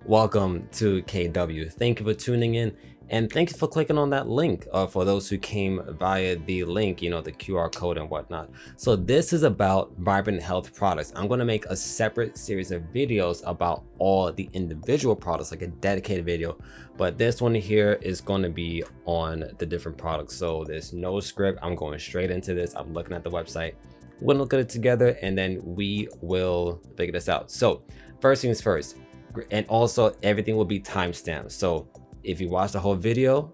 Welcome to KW. Thank you for tuning in, and thank you for clicking on that link for those who came via the link, the QR code and whatnot. So this is about vibrant health products. I'm going to make a separate series of videos about all the individual products, like a dedicated video, but this one here is going to be on the different products. So there's no script. I'm going straight into this. I'm looking at the website. We're going to look at it together, and then we will figure this out. So first things first. And also everything will be timestamped. So if you watch the whole video,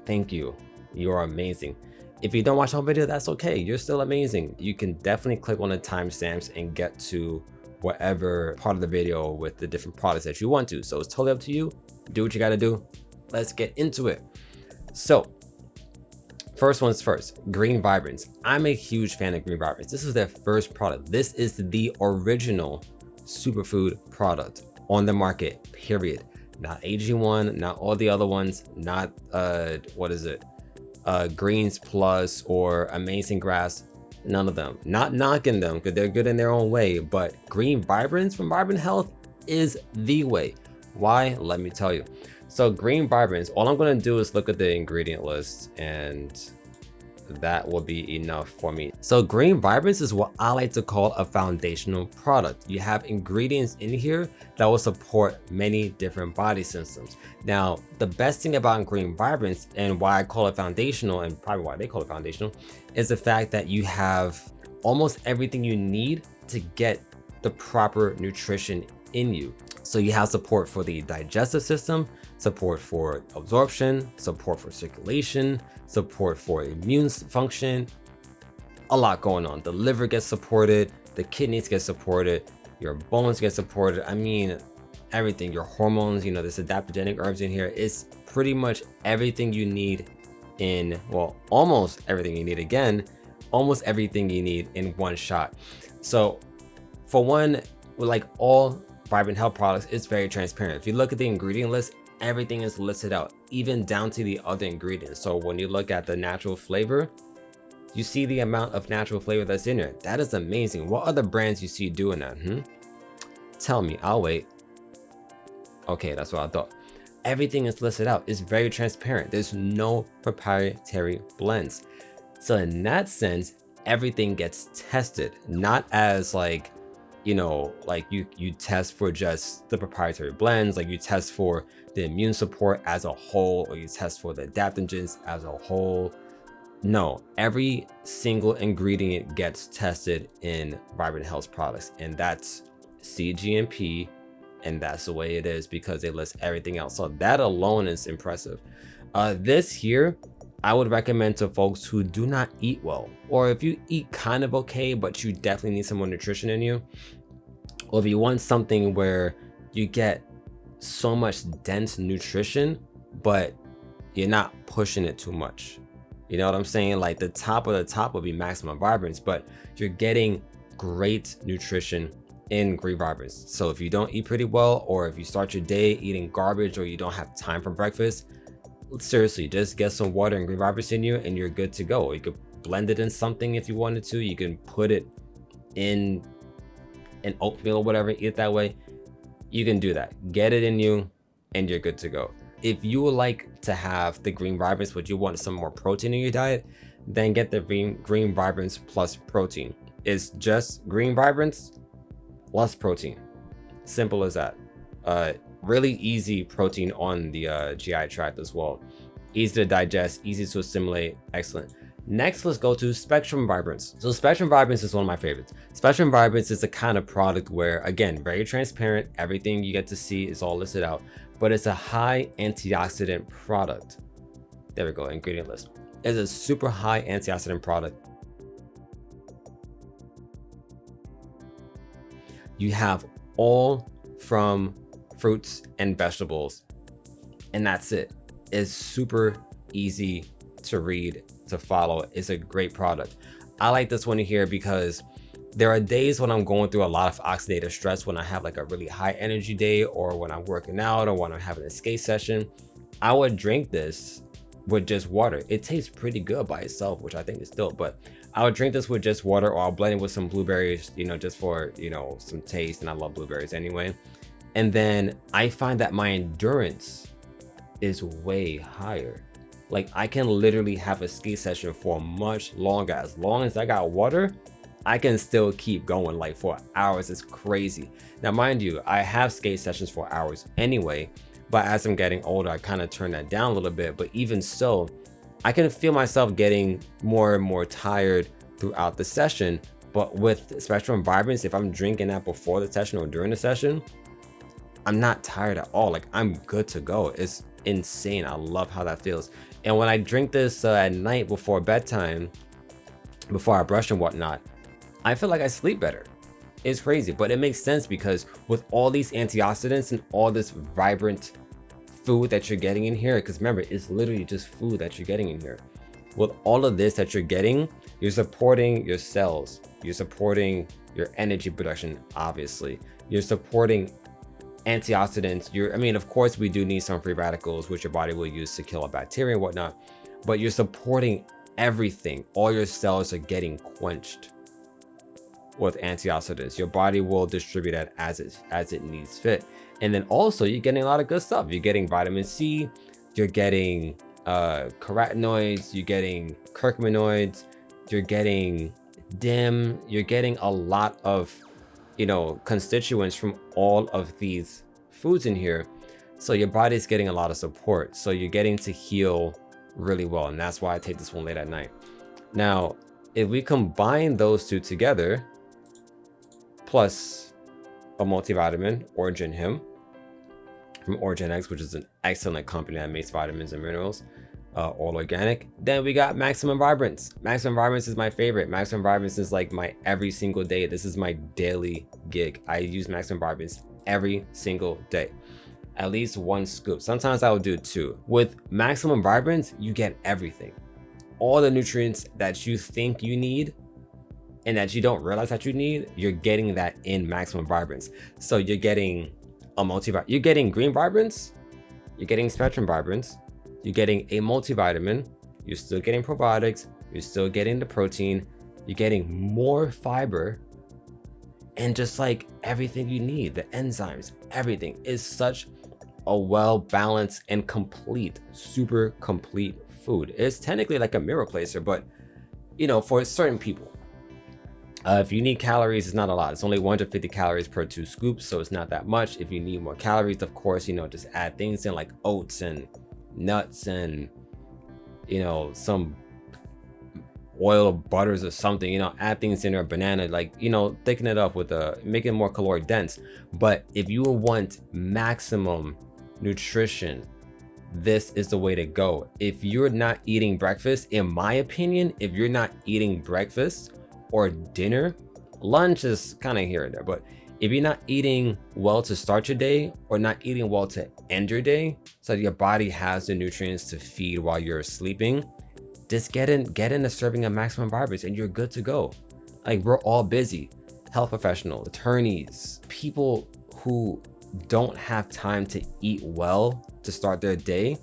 thank you. You are amazing. If you don't watch the whole video, that's okay. You're still amazing. You can definitely click on the timestamps and get to whatever part of the video with the different products that you want to. So it's totally up to you. Do what you got to do. Let's get into it. So first one's first, Green Vibrance. I'm a huge fan of Green Vibrance. This is their first product. This is the original superfood product on the market, period. Not AG1, not all the other ones, not Greens Plus or Amazing Grass, none of them. Not knocking them because they're good in their own way, but Green Vibrance from Vibrant Health is the way. Why? Let me tell you. So Green Vibrance, all I'm going to do is look at the ingredient list, and that will be enough for me. So Green Vibrance is what I like to call a foundational product. You have ingredients in here that will support many different body systems. Now, the best thing about Green Vibrance, and why I call it foundational, and probably why they call it foundational, is the fact that you have almost everything you need to get the proper nutrition in you. So you have support for the digestive system, support for absorption, support for circulation, support for immune function, a lot going on. The liver gets supported, the kidneys get supported, your bones get supported. I mean, everything, your hormones, there's adaptogenic herbs in here. It's pretty much everything you need in, well, almost everything you need. Again, almost everything you need in one shot. So for one, like all Vibrant Health products, it's very transparent. If you look at the ingredient list, everything is listed out, even down to the other ingredients. So when you look at the natural flavor, you see the amount of natural flavor that's in there. That is amazing. What other brands you see doing that? Tell me, I'll wait. Okay, that's what I thought. Everything is listed out. It's very transparent. There's no proprietary blends. So in that sense, everything gets tested, not as like you test for just the proprietary blends, like you test for the immune support as a whole, or you test for the adaptogens as a whole. No, every single ingredient gets tested in Vibrant Health products, and that's CGMP, and that's the way it is because they list everything else. So that alone is impressive. This here, I would recommend to folks who do not eat well, or if you eat kind of okay, but you definitely need some more nutrition in you, or if you want something where you get so much dense nutrition, but you're not pushing it too much. You know what I'm saying? Like the top of the top would be Maximum Vibrance, but you're getting great nutrition in Green Vibrance. So if you don't eat pretty well, or if you start your day eating garbage, or you don't have time for breakfast, seriously, just get some water and Green Vibrance in you and you're good to go. You could blend it in something if you wanted to. You can put it in an oatmeal or whatever, eat it that way. You can do that. Get it in you and you're good to go. If you would like to have the Green Vibrance, but you want some more protein in your diet, then get the Green Vibrance Plus Protein. It's just Green Vibrance plus protein. Simple as that. Really easy protein on the GI tract as well. Easy to digest, easy to assimilate, excellent. Next, let's go to Spectrum Vibrance. So Spectrum Vibrance is one of my favorites. Spectrum Vibrance is the kind of product where, again, very transparent. Everything you get to see is all listed out, but it's a high antioxidant product. There we go, ingredient list. It's a super high antioxidant product. You have all from fruits and vegetables, and that's it. It's super easy to read, to follow. It's a great product. I like this one here because there are days when I'm going through a lot of oxidative stress, when I have like a really high energy day, or when I'm working out, or when I'm having a skate session. I would drink this with just water. It tastes pretty good by itself, which I think is dope, but I would drink this with just water, or I'll blend it with some blueberries, just for, some taste, and I love blueberries anyway. And then I find that my endurance is way higher. Like I can literally have a ski session for much longer. As long as I got water, I can still keep going like for hours. It's crazy. Now, mind you, I have skate sessions for hours anyway, but as I'm getting older, I kind of turn that down a little bit. But even so, I can feel myself getting more and more tired throughout the session. But with Spectrum Vibrance, if I'm drinking that before the session or during the session, I'm not tired at all. Like I'm good to go. It's insane. I love how that feels. And when I drink this at night before bedtime, before I brush and whatnot, I feel like I sleep better. It's crazy, but it makes sense because with all these antioxidants and all this vibrant food that you're getting in here, because remember, it's literally just food that you're getting in here. With all of this that you're getting, you're supporting your cells, you're supporting your energy production, obviously. You're supporting antioxidants. I mean, of course, we do need some free radicals, which your body will use to kill a bacteria and whatnot, but you're supporting everything. All your cells are getting quenched with antioxidants. Your body will distribute that as it needs fit. And then also you're getting a lot of good stuff. You're getting vitamin C, you're getting carotenoids, you're getting curcuminoids, you're getting DIM, you're getting a lot of, constituents from all of these foods in here. So your body's getting a lot of support. So you're getting to heal really well. And that's why I take this one late at night. Now, if we combine those two together, plus a multivitamin, Origin Him, from Origin X, which is an excellent company that makes vitamins and minerals, all organic. Then we got Maximum Vibrance. Maximum Vibrance is my favorite. Maximum Vibrance is like my every single day. This is my daily gig. I use Maximum Vibrance every single day. At least one scoop. Sometimes I will do two. With Maximum Vibrance, you get everything. All the nutrients that you think you need and that you don't realize that you need, you're getting that in Maximum Vibrance. So you're getting a multivitamin. You're getting Green Vibrance, you're getting Spectrum Vibrance, you're getting a multivitamin, you're still getting probiotics, you're still getting the protein, you're getting more fiber, and just like everything you need, the enzymes, everything is such a well-balanced and complete, super complete food. It's technically like a meal replacer, but for certain people. If you need calories, it's not a lot. It's only 150 calories per 2 scoops, so it's not that much. If you need more calories, of course, just add things in like oats and nuts and, some oil or butters or something, add things in, or a banana, like, thicken it up with make it more caloric dense. But if you want maximum nutrition, this is the way to go. If you're not eating breakfast, in my opinion, if you're not eating breakfast or dinner, lunch is kind of here and there, but if you're not eating well to start your day or not eating well to end your day, so your body has the nutrients to feed while you're sleeping, just get in a serving of Maximum Vibrance and you're good to go. Like, we're all busy. Health professionals, attorneys, people who don't have time to eat well to start their day,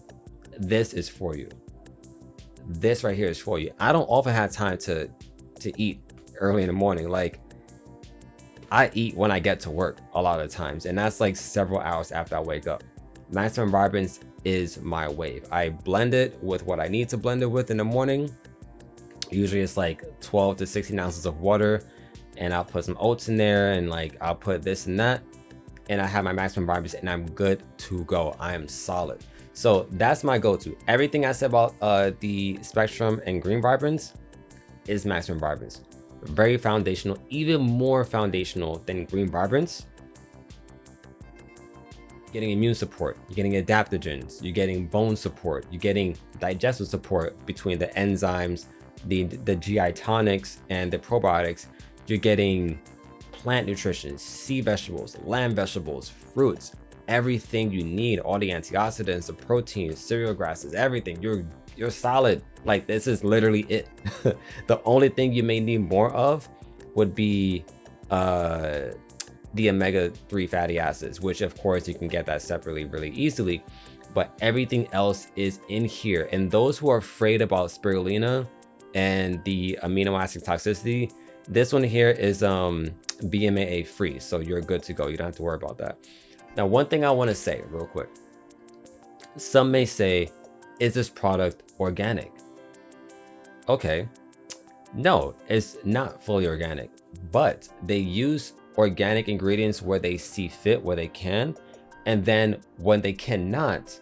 this is for you. This right here is for you. I don't often have time to eat early in the morning. Like, I eat when I get to work a lot of times, and that's like several hours after I wake up. Maximum Vibrance is my wave. I blend it with what I need to blend it with in the morning. Usually it's like 12 to 16 ounces of water, and I'll put some oats in there, and like I'll put this and that, and I have my Maximum Vibrance, and I'm good to go. I am solid. So that's my go-to. Everything I said about the Spectrum and Green Vibrance is Maximum Vibrance. Very foundational, even more foundational than Green Vibrance. Getting immune support, you're getting adaptogens, you're getting bone support, you're getting digestive support between the enzymes, the GI tonics and the probiotics. You're getting plant nutrition, sea vegetables, land vegetables, fruits, everything you need, all the antioxidants, the proteins, cereal grasses, everything. You're solid. Like, this is literally it. The only thing you may need more of would be the omega-3 fatty acids, which of course you can get that separately really easily, but everything else is in here. And those who are afraid about spirulina and the amino acid toxicity, this one here is BMAA free, so you're good to go. You don't have to worry about that. Now, one thing I want to say real quick. Some may say, is this product organic? Okay. No, it's not fully organic, but they use organic ingredients where they see fit, where they can. And then when they cannot,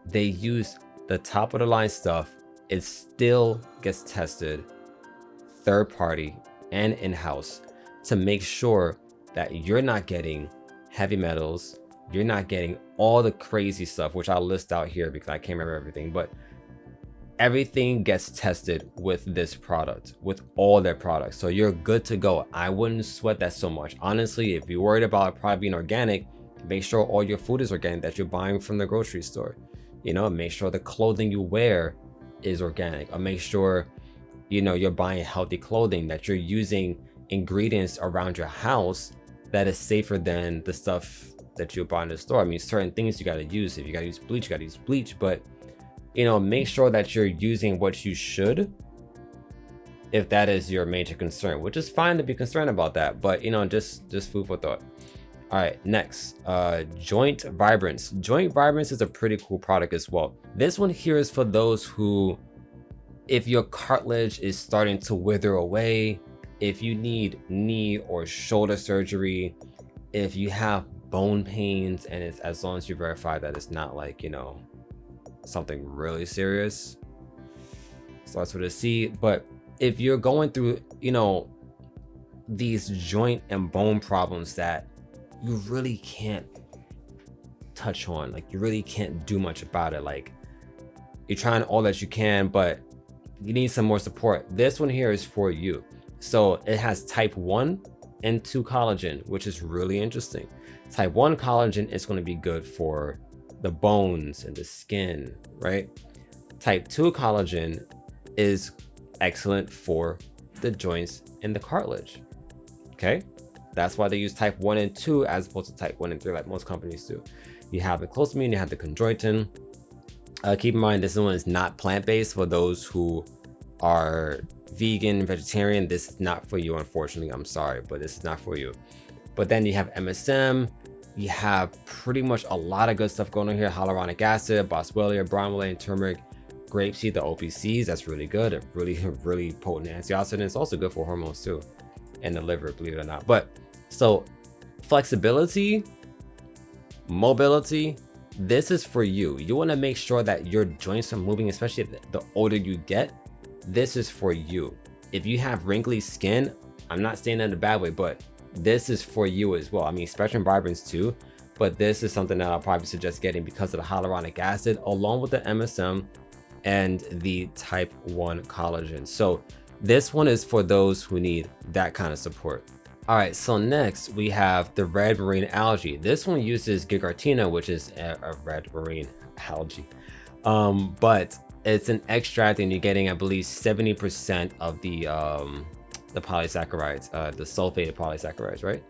they use the top of the line stuff. It still gets tested third party and in-house to make sure that you're not getting heavy metals, you're not getting all the crazy stuff, which I'll list out here because I can't remember everything, but everything gets tested with this product, with all their products. So you're good to go. I wouldn't sweat that so much. Honestly, if you're worried about a product being organic, make sure all your food is organic that you're buying from the grocery store. You know, make sure the clothing you wear is organic, or make sure, you know, you're buying healthy clothing, that you're using ingredients around your house that is safer than the stuff that you buy in the store. I mean, certain things you got to use. If you got to use bleach, you got to use bleach, but you know, make sure that you're using what you should, if that is your major concern, which is fine to be concerned about that, but you know, just food for thought. All right, next, Joint Vibrance. Joint Vibrance is a pretty cool product as well. This one here is for those who, if your cartilage is starting to wither away, if you need knee or shoulder surgery, if you have bone pains, and it's, as long as you verify that it's not like, you know, something really serious, starts with a C. But if you're going through, you know, these joint and bone problems that you really can't touch on, like you really can't do much about it, like you're trying all that you can, but you need some more support, this one here is for you. So it has type 1 and 2 collagen, which is really interesting. Type 1 collagen is going to be good for the bones and the skin, right? Type 2 collagen is excellent for the joints and the cartilage. Okay, that's why they use type 1 and 2 as opposed to type 1 and 3 like most companies do. You have the closamine, you have the chondroitin. Keep in mind, this one is not plant-based. For those who are vegan, vegetarian, this is not for you, unfortunately. I'm sorry, but this is not for you. But then you have MSM. You have pretty much a lot of good stuff going on here. Hyaluronic acid, boswellia, bromelain, turmeric, grapeseed, the OPCs. That's really good. A really potent antioxidant. It's also good for hormones too, and the liver, believe it or not. But so flexibility, mobility, this is for you. You want to make sure that your joints are moving, especially the older you get. This is for you. If you have wrinkly skin, I'm not saying that in a bad way, but this is for you as well. I mean, Spectrum Vibrance too, but this is something that I'll probably suggest getting because of the hyaluronic acid, along with the MSM and the type 1 collagen. So this one is for those who need that kind of support. All right, so next we have the red marine algae. This one uses Gigartina, which is a red marine algae, but it's an extract, and you're getting, I believe, 70% of the polysaccharides, the sulfated polysaccharides, right?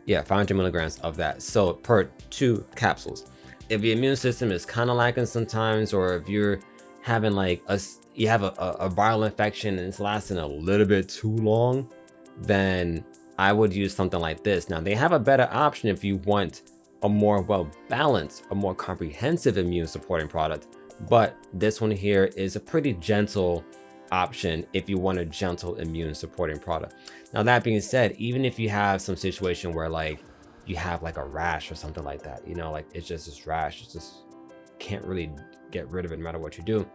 Yeah, 500 milligrams of that. So per 2 capsules. If your immune system is kind of lacking sometimes, or if you're having like you have a viral infection and it's lasting a little bit too long, then I would use something like this. Now they have a better option if you want a more well-balanced, a more comprehensive immune supporting product. But this one here is a pretty gentle option if you want a gentle immune supporting product. Now that being said, even if you have some situation where like you have like a rash or something like that, you know, like it's just this rash, it's just can't really get rid of it no matter what you do,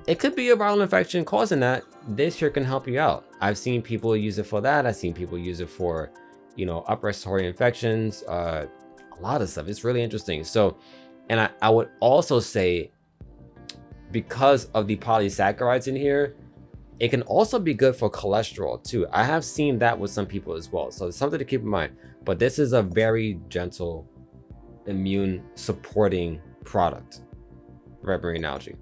it could be a viral infection causing that. This here can help you out. I've seen people use it for that. I've seen people use it for, you know, upper respiratory infections, a lot of stuff. It's really interesting. So, and I would also say, because of the polysaccharides in here, it can also be good for cholesterol too. I have seen that with some people as well. So it's something to keep in mind. But this is a very gentle immune supporting product, red marine algae.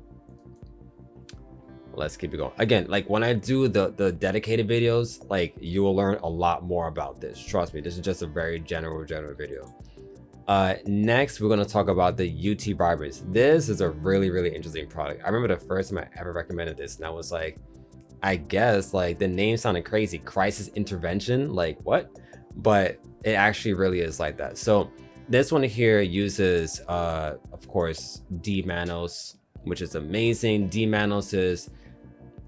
Let's keep it going. Again, like when I do the dedicated videos, like you will learn a lot more about this. Trust me, this is just a very general video. Next, we're going to talk about the UT Vibrance. This is a really interesting product. I remember the first time I ever recommended this, and I was like, I guess like the name sounded crazy, crisis intervention, like what? But It actually really is like that. So this one here uses, of course, D-mannose, which is amazing. D-mannose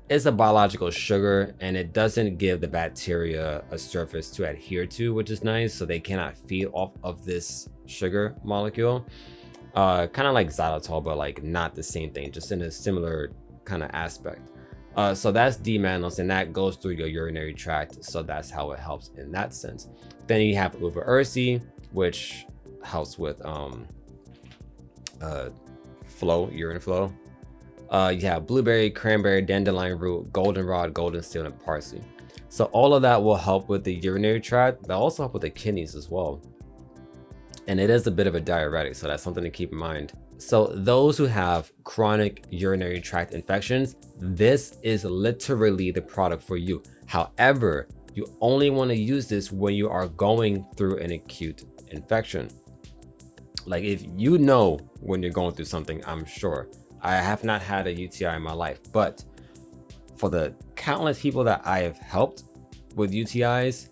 is a biological sugar, and it doesn't give the bacteria a surface to adhere to, which is nice. So they cannot feed off of this sugar molecule. Kind of like xylitol, but like not the same thing, just in a similar kind of aspect. So that's D-mannose, and that goes through your urinary tract. So that's how it helps in that sense. Then you have uva ursi, which helps with flow, urine flow. You have blueberry, cranberry, dandelion root, goldenrod, golden seal, and parsley. So all of that will help with the urinary tract, but also help with the kidneys as well. And it is a bit of a diuretic, so that's something to keep in mind. So those who have chronic urinary tract infections, this is literally the product for you. However, you only want to use this when you are going through an acute infection. Like if you know when you're going through something, I'm sure. I have not had a UTI in my life, but for the countless people that I have helped with UTIs,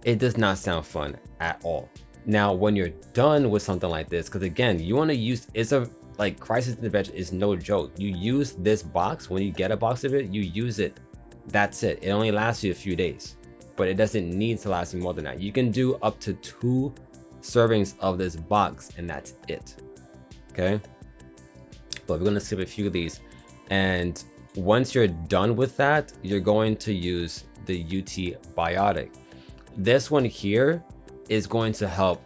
it does not sound fun at all. Now, when you're done with something like this, because again, you want to use, it's a, like, crisis intervention is no joke. You use this box, when you get a box of it, you use it, that's it. It only lasts you a few days, but it doesn't need to last you more than that. You can do up to 2 servings of this box, and that's it, okay? But we're gonna skip a few of these, and once you're done with that, you're going to use the UT Biotic. This one here is going to help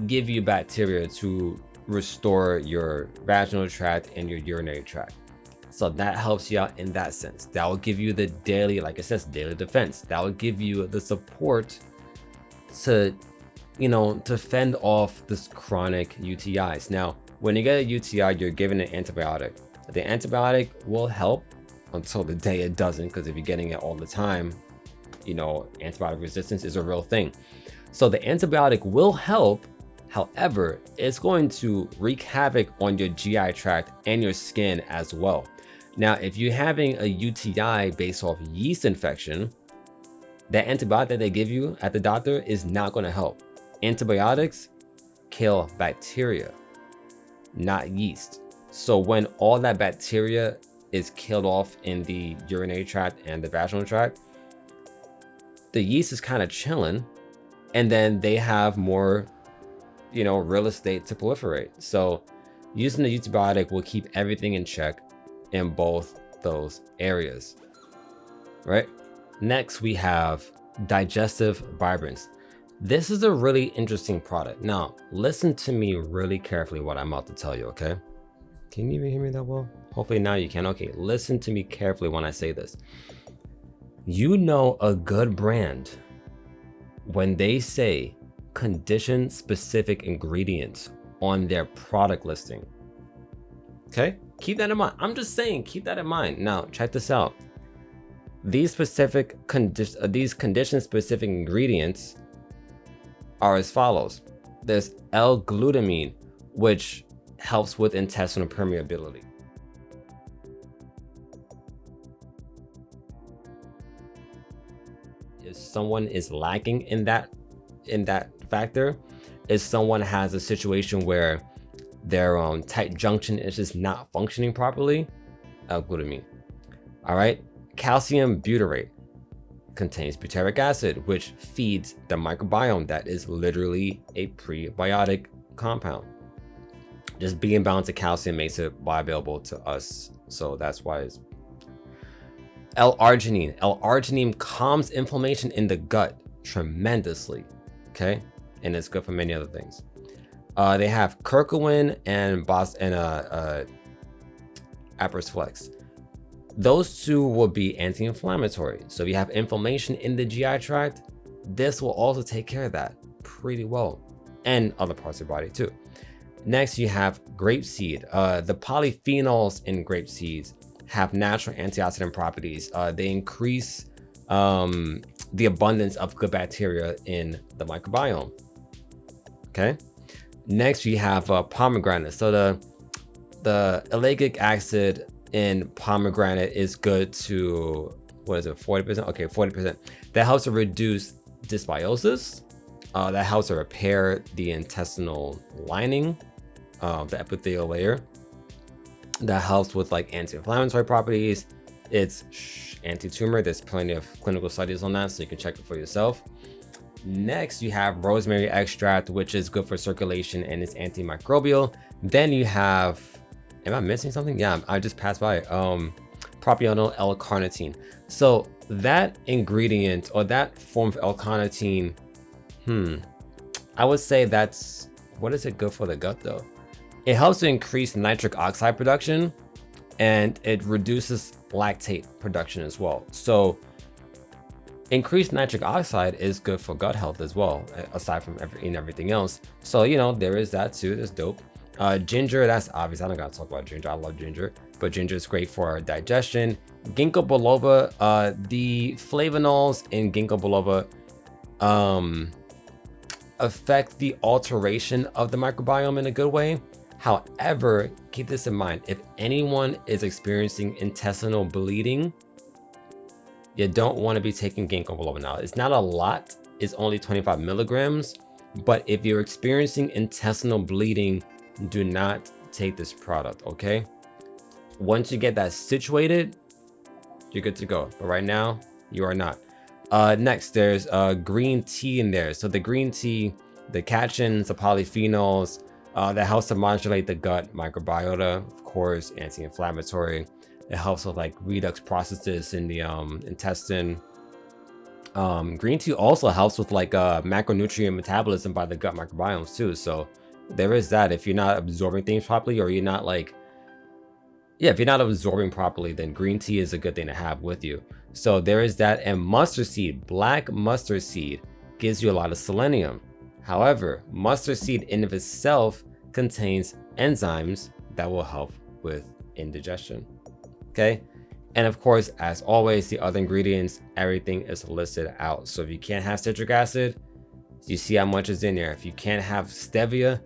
give you bacteria to restore your vaginal tract and your urinary tract. So that helps you out in that sense. That will give you the daily, like it says, daily defense. That will give you the support to, you know, to fend off this chronic UTIs. Now, when you get a UTI, you're given an antibiotic. The antibiotic will help until the day it doesn't, because if you're getting it all the time, you know, antibiotic resistance is a real thing. So the antibiotic will help. However, it's going to wreak havoc on your GI tract and your skin as well. Now, if you're having a UTI based off yeast infection, that antibiotic that they give you at the doctor is not going to help. Antibiotics kill bacteria, not yeast. So when all that bacteria is killed off in the urinary tract and the vaginal tract, the yeast is kind of chilling, and then they have more, you know, real estate to proliferate. So using the antibiotic will keep everything in check in both those areas, right? Next, we have Digestive Vibrance. This is a really interesting product. Now, listen to me really carefully what I'm about to tell you, okay? Can you even hear me that well? Hopefully now you can. Okay, listen to me carefully when I say this. You know a good brand when they say condition-specific ingredients on their product listing. Okay, keep that in mind. I'm just saying, keep that in mind. Now, check this out. These condition-specific ingredients are as follows. There's L-glutamine, which helps with intestinal permeability. If someone is lacking in that factor, if someone has a situation where their tight junction is just not functioning properly, L-glutamine. All right, calcium butyrate contains butyric acid, which feeds the microbiome. That is literally a prebiotic compound. Just being bound to calcium makes it bioavailable to us, so that's why it's L-arginine. L-arginine calms inflammation in the gut tremendously, okay? And it's good for many other things. They have curcumin and Apris Flex. Those two will be anti-inflammatory. So if you have inflammation in the GI tract, this will also take care of that pretty well, and other parts of the body too. Next, you have grapeseed. The polyphenols in grape seeds have natural antioxidant properties. They increase the abundance of good bacteria in the microbiome. Okay. Next, we have pomegranate. So the ellagic acid in pomegranate is good to, what is it, 40%? Okay, 40%. That helps to reduce dysbiosis. That helps to repair the intestinal lining, the epithelial layer. That helps with like anti-inflammatory properties. It's anti-tumor. There's plenty of clinical studies on that, so you can check it for yourself. Next, you have rosemary extract, which is good for circulation and it's antimicrobial. Then you have, am I missing something? Yeah, I just passed by. Propionyl L-carnitine. So that ingredient or that form of L-carnitine, I would say that's, what is it good for the gut though? It helps to increase nitric oxide production and it reduces lactate production as well. So increased nitric oxide is good for gut health as well, aside from everything else. So, you know, there is that too. That's dope. Ginger, that's obvious. I don't gotta talk about ginger. I love ginger, but ginger is great for our digestion. Ginkgo biloba, the flavonols in ginkgo biloba affect the alteration of the microbiome in a good way. However, keep this in mind, if anyone is experiencing intestinal bleeding, you don't want to be taking ginkgo biloba now. It's not a lot, it's only 25 milligrams, but if you're experiencing intestinal bleeding, do not take this product, okay? Once you get that situated, you're good to go. But right now, you are not. Next, there's green tea in there. So the green tea, the catechins, the polyphenols, that helps to modulate the gut microbiota, of course, anti-inflammatory. It helps with like redox processes in the intestine. Green tea also helps with like macronutrient metabolism by the gut microbiomes too. So there is that. If you're not absorbing things properly, or you're not like, yeah, if you're not absorbing properly, then green tea is a good thing to have with you. So there is that. And mustard seed, black mustard seed, gives you a lot of selenium. However, mustard seed in of itself contains enzymes that will help with indigestion. Okay. And of course, as always, the other ingredients, everything is listed out. So if you can't have citric acid, you see how much is in there. If you can't have stevia,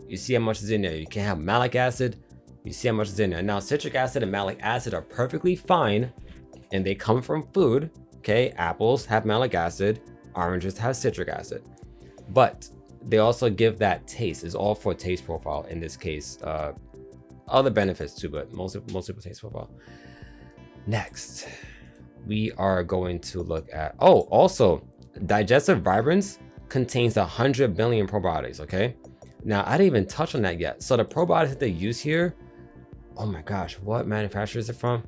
you see how much is in there. You can't have malic acid, you see how much is in there. Now, citric acid and malic acid are perfectly fine and they come from food. Okay. Apples have malic acid, oranges have citric acid, but they also give that taste. It's all for taste profile in this case. Other benefits too, but mostly for taste profile. Next, we are going to look at, also Digestive Vibrance contains 100 billion probiotics, okay? Now, I didn't even touch on that yet. So the probiotics that they use here, oh my gosh, what manufacturer is it from?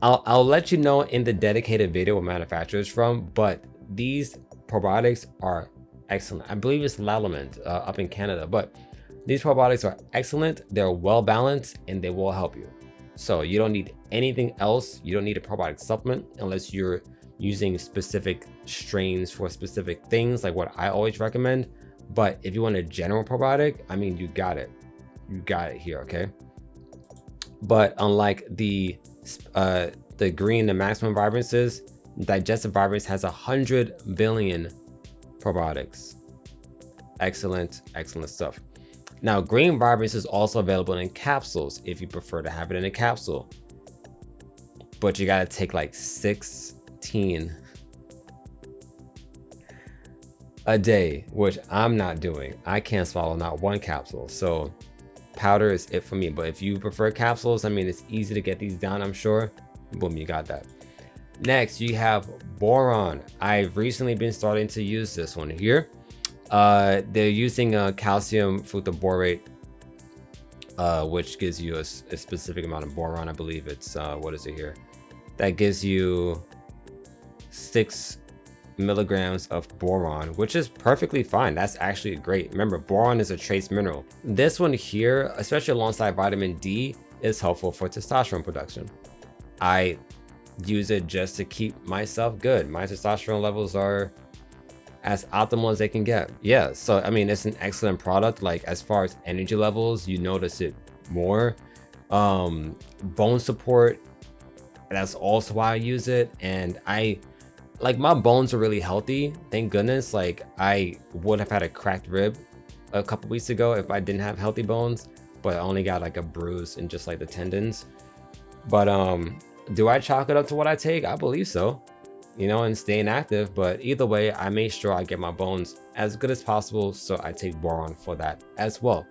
I'll let you know in the dedicated video what manufacturer it's from, but these probiotics are excellent. I believe it's Lallemand up in Canada, but these probiotics are excellent. They're well balanced and they will help you. So you don't need anything else. You don't need a probiotic supplement unless you're using specific strains for specific things, like what I always recommend. But if you want a general probiotic, I mean, you got it. You got it here, okay? But unlike the green, the maximum vibrances, Digestive Vibrance has 100 billion probiotics. Excellent, excellent stuff. Now, green vibrance is also available in capsules if you prefer to have it in a capsule. But you gotta take like 16 a day, which I'm not doing. I can't swallow not one capsule. So powder is it for me. But if you prefer capsules, I mean, it's easy to get these down, I'm sure. Boom, you got that. Next, you have boron. I've recently been starting to use this one here. They're using calcium fructoborate, which gives you a specific amount of boron. I believe it's, what is it here? That gives you 6 milligrams of boron, which is perfectly fine. That's actually great. Remember, boron is a trace mineral. This one here, especially alongside vitamin D, is helpful for testosterone production. I use it just to keep myself good. My testosterone levels are as optimal as they can get. Yeah, so I mean, it's an excellent product. Like, as far as energy levels, you notice it more. Bone support, that's also why I use it. And my bones are really healthy, thank goodness. Like, I would have had a cracked rib a couple weeks ago if I didn't have healthy bones, but I only got like a bruise and just like the tendons. But do I chalk it up to what I take? I believe so. you know, and staying active. But either way, I make sure I get my bones as good as possible, so I take boron for that as well.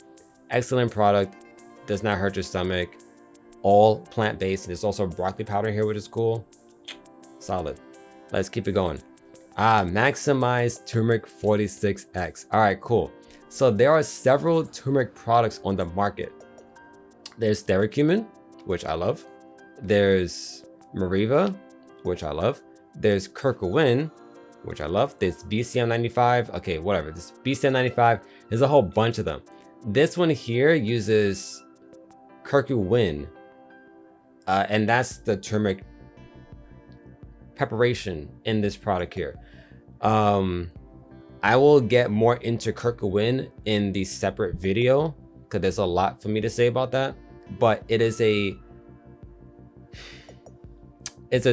Excellent product, does not hurt your stomach, all plant-based. There's also broccoli powder here, which is cool. Solid. Let's keep it going. Maximize Turmeric 46X. All right, cool. So there are several turmeric products on the market. There's Theracumin, which I love. There's Mariva, which I love. There's Curcumin, which I love. There's BCM95. Okay, whatever. This BCM95. There's a whole bunch of them. This one here uses Curcumin, and that's the turmeric preparation in this product here. I will get more into Curcumin in the separate video because there's a lot for me to say about that. But it's a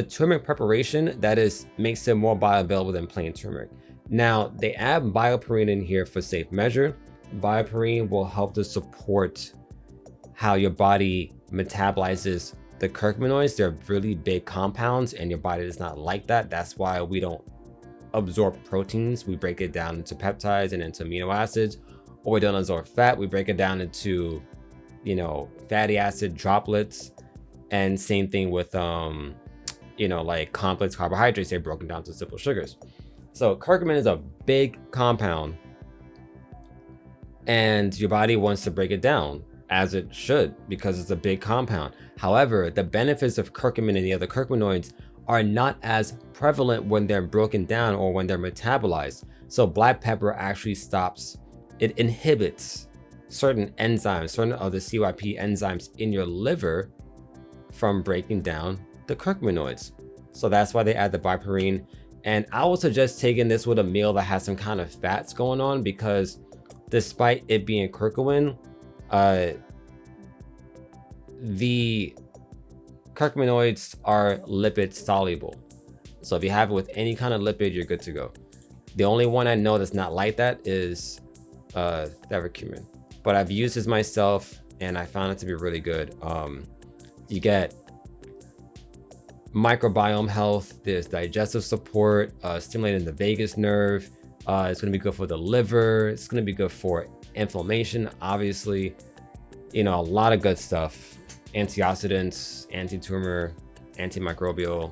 turmeric preparation that makes it more bioavailable than plain turmeric. Now they add bioperine in here for safe measure. Bioperine will help to support how your body metabolizes the curcuminoids. They're really big compounds and your body does not like that. That's why we don't absorb proteins. We break it down into peptides and into amino acids, or we don't absorb fat. We break it down into, you know, fatty acid droplets. And same thing with, you know, like complex carbohydrates, they're broken down to simple sugars. So curcumin is a big compound and your body wants to break it down, as it should, because it's a big compound. However, the benefits of curcumin and the other curcuminoids are not as prevalent when they're broken down or when they're metabolized. So black pepper actually it inhibits certain enzymes, certain of the CYP enzymes in your liver from breaking down the curcuminoids. So that's why they add the bioperine. And I would suggest taking this with a meal that has some kind of fats going on, because despite it being curcumin, the curcuminoids are lipid soluble. So if you have it with any kind of lipid, you're good to go. The only one I know that's not like that is Theracumin. But I've used this myself and I found it to be really good. You get microbiome health, there's digestive support, stimulating the vagus nerve. It's going to be good for the liver. It's going to be good for inflammation, obviously. You know, a lot of good stuff. Antioxidants, anti-tumor, antimicrobial.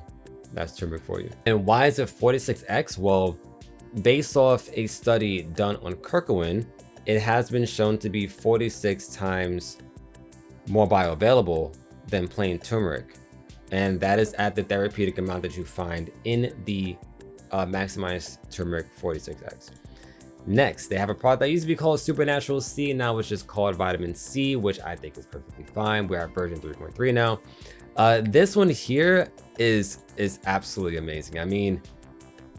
That's turmeric for you. And why is it 46x? Well, based off a study done on curcumin, it has been shown to be 46 times more bioavailable than plain turmeric. And that is at the therapeutic amount that you find in the maximized turmeric 46x. Next, they have a product that used to be called Supernatural C, now it's just called Vitamin C, which I think is perfectly fine. We're at version 3.3 now. This one here is absolutely amazing. I mean,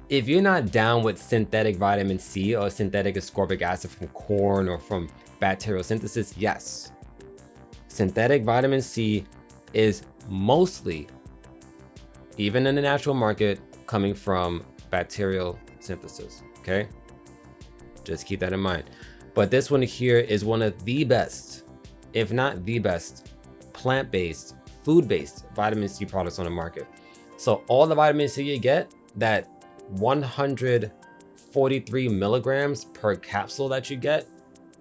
if you're not down with synthetic vitamin C or synthetic ascorbic acid from corn or from bacterial synthesis, yes. Synthetic vitamin C is mostly, even in the natural market, coming from bacterial synthesis, okay? Just keep that in mind. But this one here is one of the best, if not the best, plant-based, food-based vitamin C products on the market. So all the vitamin C you get, that 143 milligrams per capsule that you get,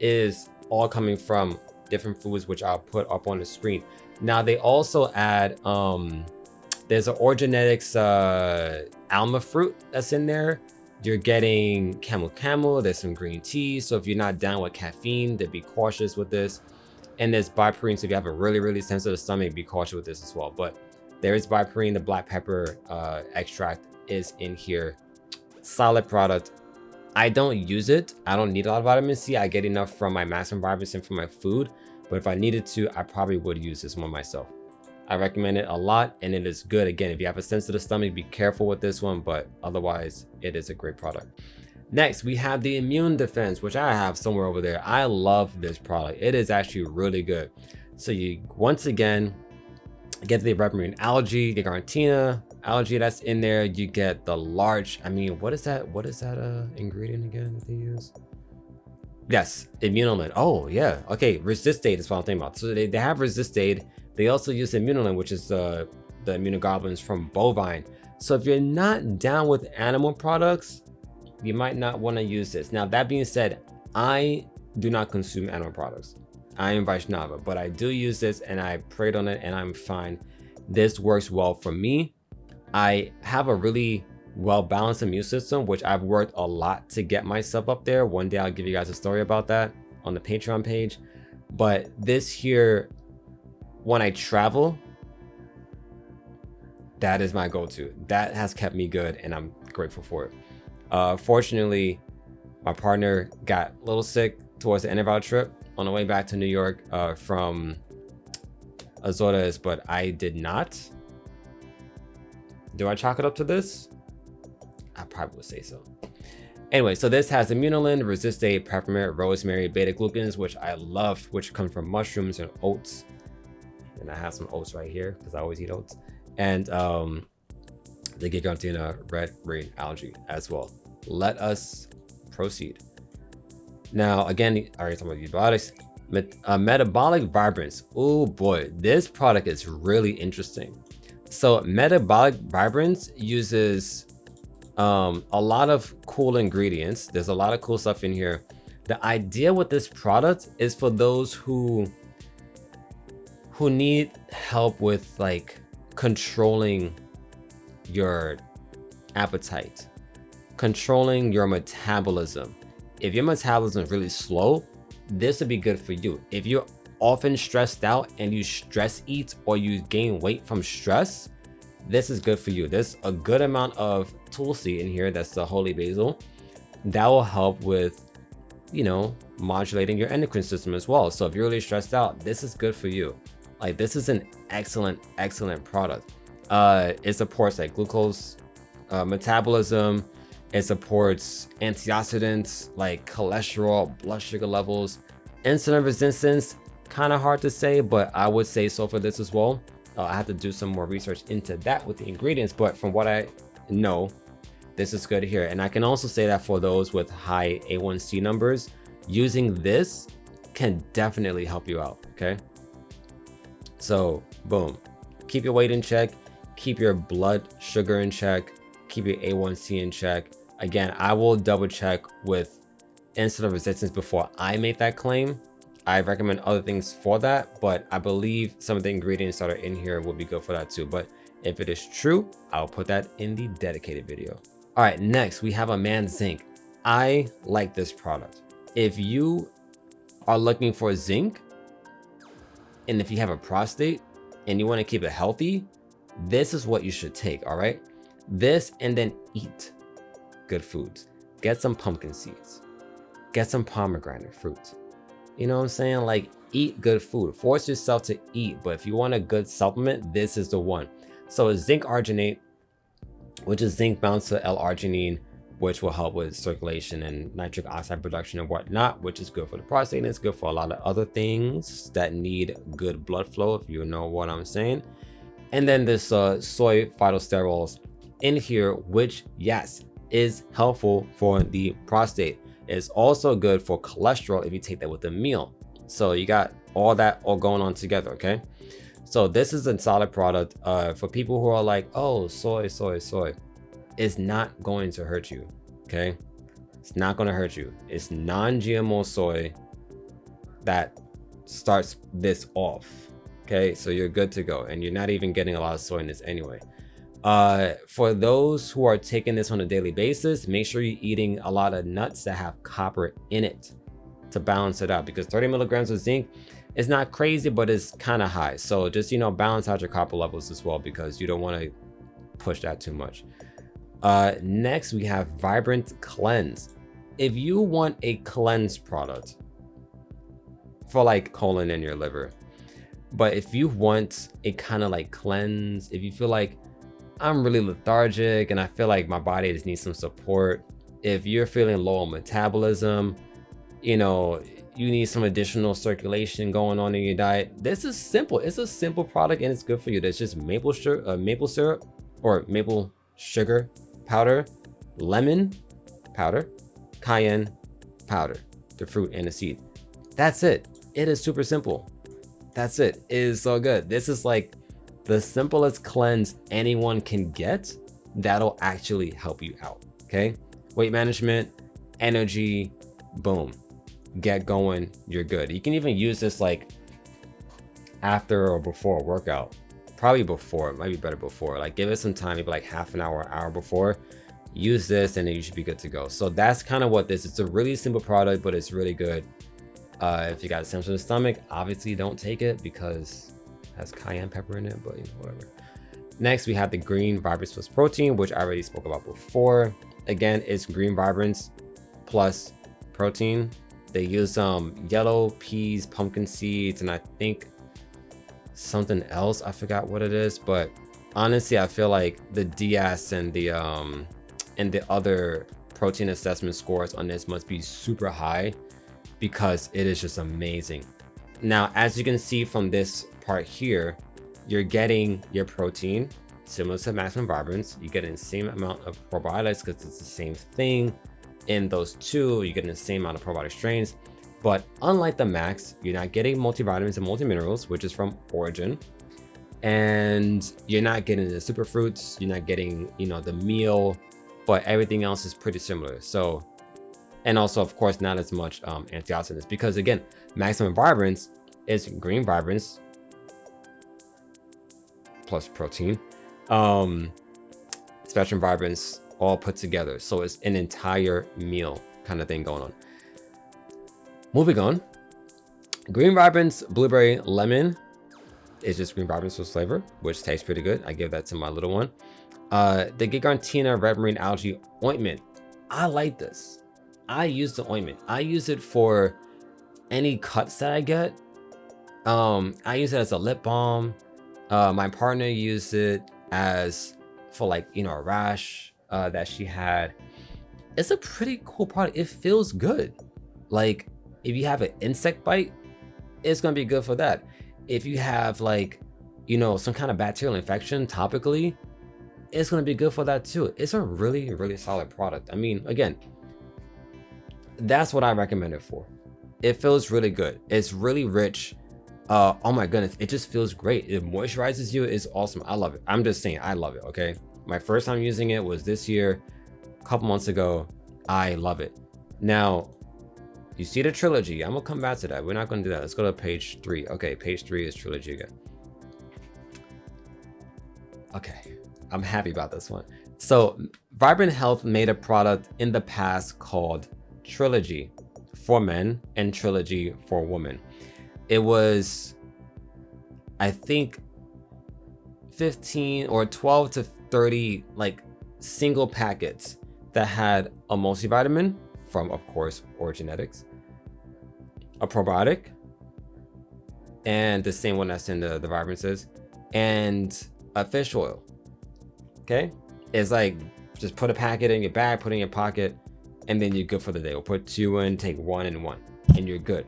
is all coming from different foods, which I'll put up on the screen. Now they also add, there's an Orgenetics alma fruit that's in there. You're getting camel, there's some green tea. So if you're not down with caffeine, then be cautious with this. And there's bioperine, so if you have a really sensitive stomach, be cautious with this as well. But there is bioperine, the black pepper extract is in here. Solid product. I don't use it. I don't need a lot of vitamin C. I get enough from my maximum vibrance and from my food. But if I needed to, I probably would use this one myself. I recommend it a lot and it is good. Again, if you have a sensitive stomach, be careful with this one, but otherwise it is a great product. Next, we have the immune defense, which I have somewhere over there. I love this product. It is actually really good. So you, once again, get the Marine Algae, Gigartina algae that's in there. You get the large, I mean, what is that ingredient again that they use? Yes, Immunolant. Oh yeah, okay, Resistade is what I'm thinking about. So they have Resistade. They also use Immunolant, which is the immunoglobulins from bovine. So if you're not down with animal products, you might not want to use this. Now, that being said, I do not consume animal products. I am Vaishnava, but I do use this and I prayed on it and I'm fine. This works well for me. I have a really well-balanced immune system, which I've worked a lot to get myself up there. One day I'll give you guys a story about that on the Patreon page. But this here, when I travel, that is my go-to. That has kept me good and I'm grateful for it. Fortunately, my partner got a little sick towards the end of our trip on the way back to New York from Azores, but I did not. Do I chalk it up to this? I probably would say so. Anyway, so this has immunolin, resistate, peppermint, rosemary, beta glucans, which I love, which come from mushrooms and oats. And I have some oats right here because I always eat oats. And the Gigartina red marine algae as well. Let us proceed. Now, again, I already talked about Biotics. Metabolic Vibrance. Oh boy, this product is really interesting. So Metabolic Vibrance uses a lot of cool ingredients. There's a lot of cool stuff in here. The idea with this product is for those who need help with like controlling your appetite, controlling your metabolism. If your metabolism is really slow, this would be good for you. If you're often stressed out and you stress eat or you gain weight from stress, this is good for you. There's a good amount of tulsi in here, that's the holy basil, that will help with, you know, modulating your endocrine system as well. So if you're really stressed out, this is good for you. Like, this is an excellent product. It supports like glucose metabolism. It supports antioxidants like cholesterol, blood sugar levels, insulin resistance. Kind of hard to say, but I would say so for this as well. I have to do some more research into that with the ingredients, but from what I know, this is good here. And I can also say that for those with high A1C numbers, using this can definitely help you out, okay? So, boom. Keep your weight in check, keep your blood sugar in check, keep your A1C in check. Again, I will double check with insulin resistance before I make that claim. I recommend other things for that, but I believe some of the ingredients that are in here will be good for that too. But if it is true, I'll put that in the dedicated video. All right, next we have a man zinc. I like this product. If you are looking for zinc, and if you have a prostate and you want to keep it healthy, this is what you should take, all right? This, and then eat good foods. Get some pumpkin seeds. Get some pomegranate fruit. You know what I'm saying? Like, eat good food. Force yourself to eat, but if you want a good supplement, this is the one. So zinc arginate, which is zinc bound to L-arginine, which will help with circulation and nitric oxide production and whatnot, which is good for the prostate, and it's good for a lot of other things that need good blood flow, if you know what I'm saying. And then this soy phytosterols in here, which, yes, is helpful for the prostate. It's also good for cholesterol if you take that with a meal. So you got all that all going on together, okay? So this is a solid product for people who are like, oh, soy. It's not going to hurt you, okay? It's not going to hurt you. It's non-GMO soy that starts this off, okay? So you're good to go, and you're not even getting a lot of soy in this anyway. For those who are taking this on a daily basis, make sure you're eating a lot of nuts that have copper in it to balance it out, because 30 milligrams of zinc is not crazy, but it's kind of high. So just, you know, balance out your copper levels as well, because you don't want to push that too much. Next we have Vibrant Cleanse. If you want a cleanse product for like colon and your liver, but if you want a kind of like cleanse, if you feel like I'm really lethargic and I feel like my body just needs some support, if you're feeling low on metabolism, you know, you need some additional circulation going on in your diet, this is simple. It's a simple product and it's good for you. There's just maple syrup or maple sugar powder, lemon powder, cayenne powder, the fruit and the seed. That's it. It is super simple. That's it. It is so good. This is like the simplest cleanse anyone can get, that'll actually help you out. Okay, weight management, energy, boom, get going, you're good. You can even use this like after or before a workout. Probably before, it might be better before. Like give it some time, maybe like half an hour before. Use this and then you should be good to go. So that's kind of what this is. It's a really simple product, but it's really good. If you got a sensitive stomach, obviously don't take it because it has cayenne pepper in it, but you know, whatever. Next, we have the Green Vibrance Plus Protein, which I already spoke about before. Again, it's Green Vibrance plus protein. They use yellow peas, pumpkin seeds, and I think something else. I forgot what it is, but honestly, I feel like the DS and the other protein assessment scores on this must be super high because it is just amazing. Now, as you can see from this part here, you're getting your protein similar to maximum vibrance. You get the same amount of probiotics because it's the same thing in those two. You get the same amount of probiotic strains, but unlike the max, you're not getting multivitamins and multiminerals, which is from Origin, and you're not getting the superfruits. You're not getting, you know, the meal, but everything else is pretty similar. So, and also of course not as much antioxidants, because again, maximum vibrance is Green Vibrance plus protein, Spectrum Vibrance all put together. So it's an entire meal kind of thing going on. Moving on, Green Vibrance Blueberry Lemon is just Green Vibrance with flavor, which tastes pretty good. I give that to my little one. The Gigartina Red Marine Algae Ointment. I like this. I use the ointment. I use it for any cuts that I get. I use it as a lip balm. My partner used it as for like, you know, a rash that she had. It's a pretty cool product. It feels good. Like if you have an insect bite, it's gonna be good for that. If you have like, you know, some kind of bacterial infection topically, it's gonna be good for that too. It's a really, really solid product. I mean, again, that's what I recommend it for. It feels really good. It's really rich. Oh my goodness, it just feels great. It moisturizes you. It's awesome. I love it. I'm just saying, I love it. Okay, my first time using it was this year, a couple months ago. I love it. Now, you see the Trilogy. I'm gonna come back to that. We're not gonna do that. Let's go to page 3. Okay, page 3 is Trilogy again. Okay, I'm happy about this one. So Vibrant Health made a product in the past called Trilogy for men and Trilogy for women. It was, I think, 15 or 12 to 30 like single packets that had a multivitamin from, of course, Origenetics, a probiotic, and the same one that's in the vibrances, and a fish oil. Okay, it's like just put a packet in your bag, put it in your pocket, and then you're good for the day. We'll put 2 in, take 1 and 1, and you're good.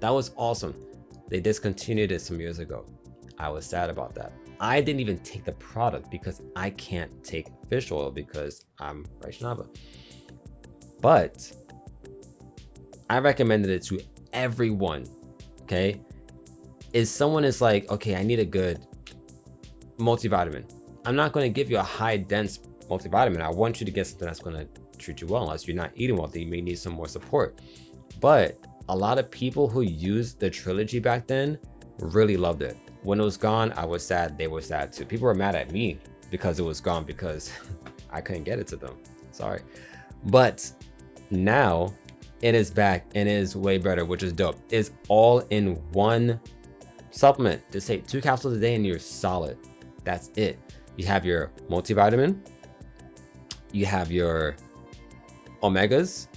That was awesome. They discontinued it some years ago. I was sad about that. I didn't even take the product because I can't take fish oil because I'm Vaishnava. But I recommended it to everyone. Okay, if someone is like, okay, I need a good multivitamin, I'm not going to give you a high dense multivitamin. I want you to get something that's going to treat you well. Unless you're not eating well, then you may need some more support. But a lot of people who used the Trilogy back then really loved it. When it was gone, I was sad. They were sad too. People were mad at me because it was gone because I couldn't get it to them. Sorry. But now it is back and it is way better, which is dope. It's all in one supplement. Just take 2 capsules a day and you're solid. That's it. You have your multivitamin, you have your omegas,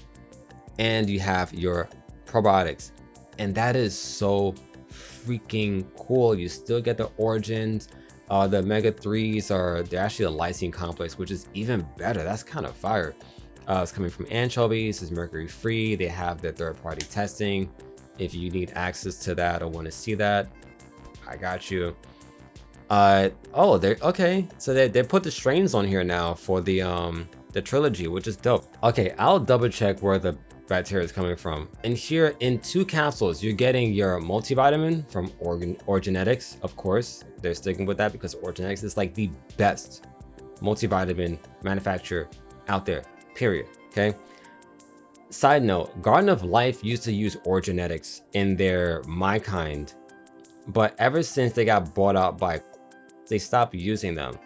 and you have your probiotics. And that is so freaking cool. You still get the origins. The omega-3s they're actually a lysine complex, which is even better. That's kind of fire. It's coming from anchovies. It's mercury free. They have their third-party testing. If you need access to that or want to see that, I got you. Oh, they're okay. So they put the strains on here now for the Trilogy, which is dope. Okay, I'll double check where the bacteria is coming from. And here in 2 capsules, you're getting your multivitamin from Origenetics. Of course, they're sticking with that because Origenetics is like the best multivitamin manufacturer out there, period. Okay. Side note, Garden of Life used to use Orgenetics in their My Kind, but ever since they got bought out by, they stopped using them.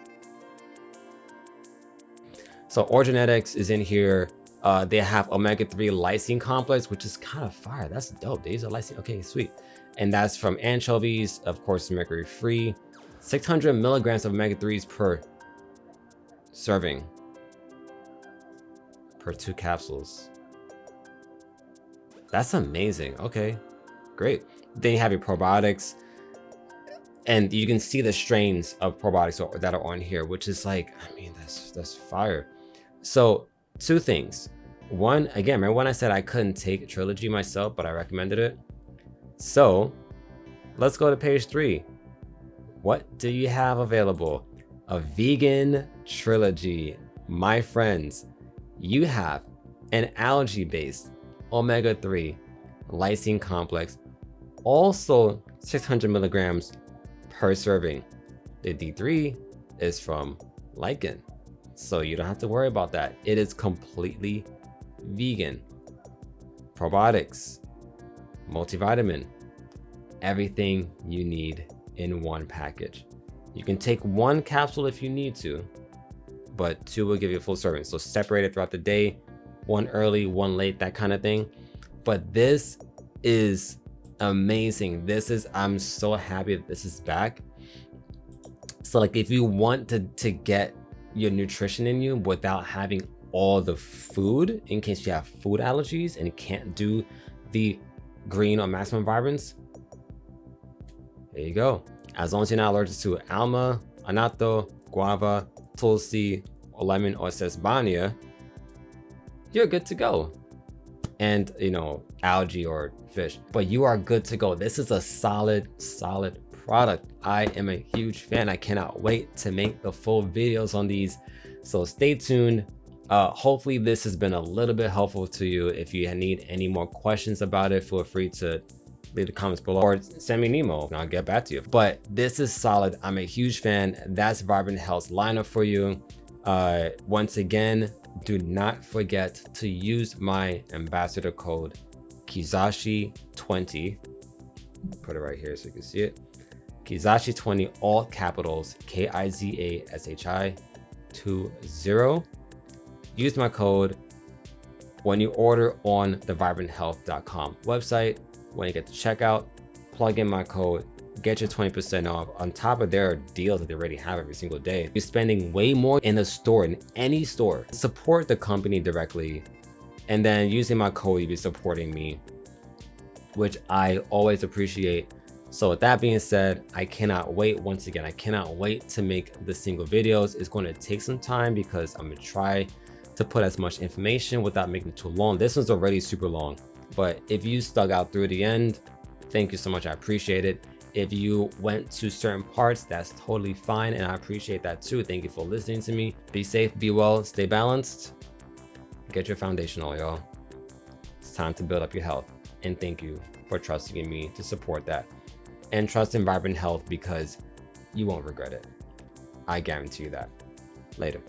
So Orgenetics is in here. They have omega-3 lysine complex, which is kind of fire. That's dope. They use a lysine. Okay, sweet. And that's from anchovies, of course, mercury free. 600 milligrams of omega-3s per serving per 2 capsules. That's amazing. Okay, great. Then you have your probiotics, and you can see the strains of probiotics that are on here, which is like, I mean, that's fire. So 2 things. One, again, remember when I said I couldn't take Trilogy myself, but I recommended it? So let's go to page 3. What do you have available? A vegan Trilogy. My friends, you have an algae-based omega-3 lysine complex, also 600 milligrams per serving. The D3 is from lichen, so you don't have to worry about that. It is completely vegan. Probiotics, multivitamin, everything you need in one package. You can take 1 capsule if you need to, but 2 will give you a full serving. So separate it throughout the day, 1 early, 1 late, that kind of thing. But this is amazing. I'm so happy that this is back. So like, if you want to get your nutrition in you without having all the food, in case you have food allergies and can't do the green or maximum vibrance, there you go. As long as you're not allergic to alma, anato, guava, tulsi, or lemon, or sesbania, you're good to go. And, you know, algae or fish, but you are good to go. This is a solid product. I am a huge fan. I cannot wait to make the full videos on these. So stay tuned. Hopefully this has been a little bit helpful to you. If you need any more questions about it, feel free to leave the comments below or send me an email and I'll get back to you. But this is solid. I'm a huge fan. That's Vibrant Health's lineup for you. Once again, do not forget to use my ambassador code Kizashi20. Put it right here so you can see it. Kizashi20, all capitals, Kizashi 20. Use my code when you order on the vibranthealth.com website. When you get to checkout, plug in my code, get your 20% off on top of their deals that they already have every single day. You're spending way more in a store, in any store. Support the company directly, and then using my code, you'll be supporting me, which I always appreciate. So with that being said, I cannot wait. Once again, I cannot wait to make the single videos. It's going to take some time because I'm going to try to put as much information without making it too long. This one's already super long, but if you stuck out through the end, thank you so much. I appreciate it. If you went to certain parts, that's totally fine, and I appreciate that too. Thank you for listening to me. Be safe, be well, stay balanced. Get your foundation all, y'all. It's time to build up your health, and thank you for trusting in me to support that. And trust in Vibrant Health, because you won't regret it. I guarantee you that. Later.